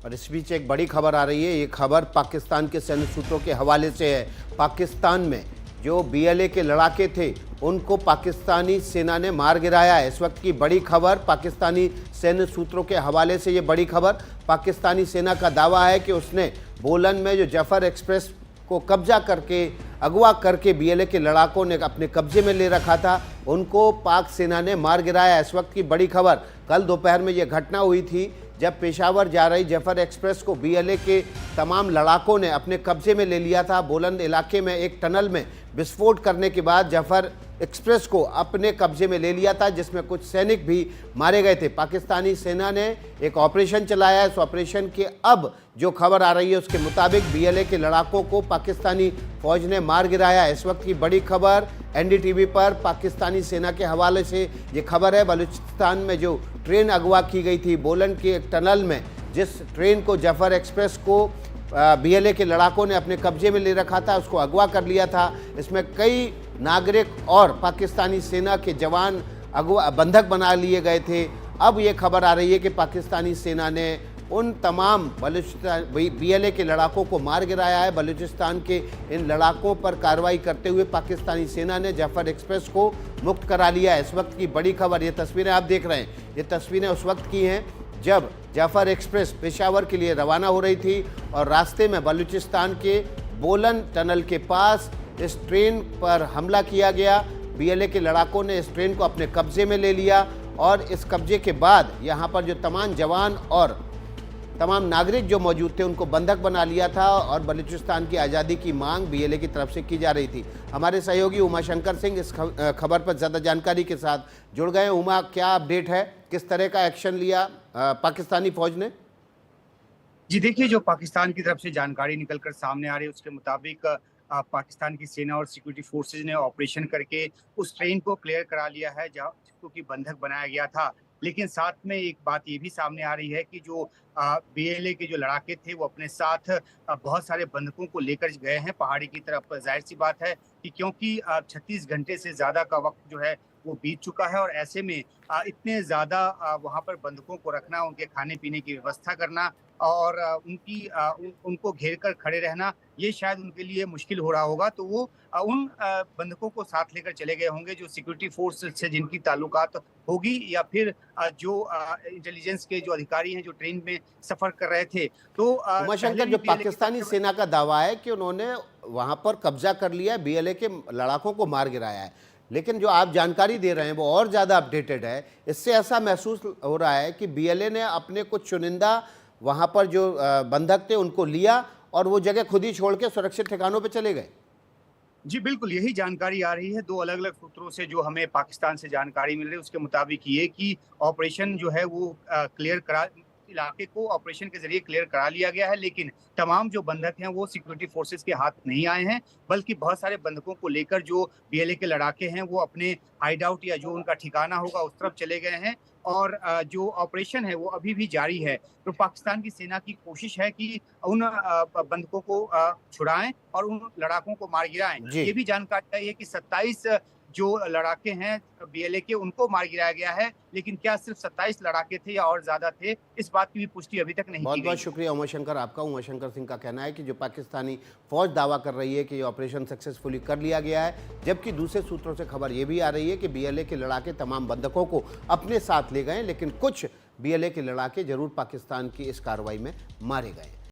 और इस बीच एक बड़ी खबर आ रही है। ये खबर पाकिस्तान के सैन्य सूत्रों के हवाले से है। पाकिस्तान में जो बीएलए के लड़ाके थे उनको पाकिस्तानी सेना ने मार गिराया है। इस वक्त की बड़ी खबर पाकिस्तानी सैन्य सूत्रों के हवाले से ये बड़ी खबर। पाकिस्तानी सेना का दावा है कि उसने बोलन में जो जफर एक्सप्रेस को कब्जा करके अगवा करके बीएलए के लड़ाकों ने अपने कब्जे में ले रखा था, उनको पाक सेना ने मार गिराया। इस वक्त की बड़ी खबर, कल दोपहर में यह घटना हुई थी जब पेशावर जा रही जफर एक्सप्रेस को बीएलए के तमाम लड़ाकों ने अपने कब्जे में ले लिया था। बोलन इलाके में एक टनल में विस्फोट करने के बाद जफर एक्सप्रेस को अपने कब्जे में ले लिया था, जिसमें कुछ सैनिक भी मारे गए थे। पाकिस्तानी सेना ने एक ऑपरेशन चलाया। इस ऑपरेशन के अब जो खबर आ रही है उसके मुताबिक बीएलए के लड़ाकों को पाकिस्तानी फौज ने मार गिराया। इस वक्त की बड़ी खबर एनडीटीवी पर पाकिस्तानी सेना के हवाले से ये खबर है। बलूचिस्तान में जो ट्रेन अगवा की गई थी बोलन के एक टनल में, जिस ट्रेन को जफर एक्सप्रेस को बीएलए के लड़ाकों ने अपने कब्जे में ले रखा था, उसको अगवा कर लिया था। इसमें कई नागरिक और पाकिस्तानी सेना के जवान अगवा बंधक बना लिए गए थे। अब ये खबर आ रही है कि पाकिस्तानी सेना ने उन तमाम बलूचिस्तान बीएलए के लड़ाकों को मार गिराया है। बलूचिस्तान के इन लड़ाकों पर कार्रवाई करते हुए पाकिस्तानी सेना ने जफर एक्सप्रेस को मुक्त करा लिया है। इस वक्त की बड़ी खबर, ये तस्वीरें आप देख रहे हैं, ये तस्वीरें उस वक्त की हैं जब जफर एक्सप्रेस पेशावर के लिए रवाना हो रही थी और रास्ते में बलूचिस्तान के बोलन टनल के पास इस ट्रेन पर हमला किया गया। बीएलए के लड़ाकों ने इस ट्रेन को अपने कब्जे में ले लिया और इस कब्जे के बाद यहाँ पर जो तमाम जवान और तमाम नागरिक जो मौजूद थे उनको बंधक बना लिया था और बलूचिस्तान की आज़ादी की मांग बीएलए की तरफ से की जा रही थी। हमारे सहयोगी उमाशंकर सिंह इस खबर पर ज़्यादा जानकारी के साथ जुड़ गए। उमा, क्या अपडेट है, किस तरह का एक्शन लिया पाकिस्तानी फौज ने? जी देखिए, जो पाकिस्तान की तरफ से जानकारी निकलकर सामने आ रही है उसके मुताबिक पाकिस्तान की सेना और सिक्योरिटी फोर्सेज ने ऑपरेशन करके उस ट्रेन को क्लियर करा लिया है जहाँ जिसको कि बंधक बनाया गया था। लेकिन साथ में एक बात ये भी सामने आ रही है कि जो बीएलए के जो लड़ाके थे वो अपने साथ बहुत सारे बंधकों को लेकर गए हैं पहाड़ी की तरफ। जाहिर सी बात है कि क्योंकि 36 घंटे से ज़्यादा का वक्त जो है वो बीत चुका है और ऐसे में इतने ज़्यादा वहाँ पर बंधकों को रखना, उनके खाने पीने की व्यवस्था करना और उनको घेर कर खड़े रहना, ये शायद उनके लिए मुश्किल हो रहा होगा। तो वो उन बंधकों को साथ लेकर चले गए होंगे जो सिक्योरिटी फोर्स से जिनकी ताल्लुकात होगी या फिर जो इंटेलिजेंस के जो अधिकारी हैं जो ट्रेन में सफर कर रहे थे। तो उमाशंकर, जो पाकिस्तानी सेना का दावा है कि उन्होंने वहां पर कब्जा कर लिया, बीएलए के लड़ाकों को मार गिराया है, लेकिन जो आप जानकारी दे रहे हैं वो और ज़्यादा अपडेटेड है। इससे ऐसा महसूस हो रहा है कि बीएलए ने अपने कुछ चुनिंदा वहाँ पर जो बंधक थे उनको लिया और वो जगह खुद ही छोड़ के सुरक्षित ठिकानों पे चले गए। जी बिल्कुल, यही जानकारी आ रही है। दो अलग-अलग सूत्रों से जो हमें पाकिस्तान से जानकारी मिल रही है उसके मुताबिक ये कि ऑपरेशन जो है वो क्लियर करा इलाके को ऑपरेशन के ज़रिए क्लियर करा लिया गया है, लेकिन तमाम जो बंधक हैं वो सिक्योरिटी फोर्सेस के हाथ नहीं आए हैं, बल्कि बहुत सारे बंधकों को लेकर जो बीएलए के लड़ाके हैं वो अपने हाइड आउट या जो उनका ठिकाना होगा उस तरफ चले गए हैं और जो ऑपरेशन है वो अभी भी जारी है। तो पाकिस्तान की सेना की कोशिश है कि उन बंधकों को छुड़ाएं और उन लड़ाकों को मार गिराएं। ये भी जानकारी है कि 27 जो लड़ाके हैं बीएलए के उनको मार गिराया गया है, लेकिन क्या सिर्फ 27 लड़ाके थे या और ज्यादा थे, इस बात की भी पुष्टि अभी तक नहीं की गई। बहुत बहुत शुक्रिया उमाशंकर आपका। उमाशंकर सिंह का कहना है कि जो पाकिस्तानी फौज दावा कर रही है कि ये ऑपरेशन सक्सेसफुली कर लिया गया है, जबकि दूसरे सूत्रों से खबर ये भी आ रही है कि बीएलए के लड़ाके तमाम बंधकों को अपने साथ ले गए, लेकिन कुछ बीएलए के लड़ाके जरूर पाकिस्तान की इस कार्रवाई में मारे गए।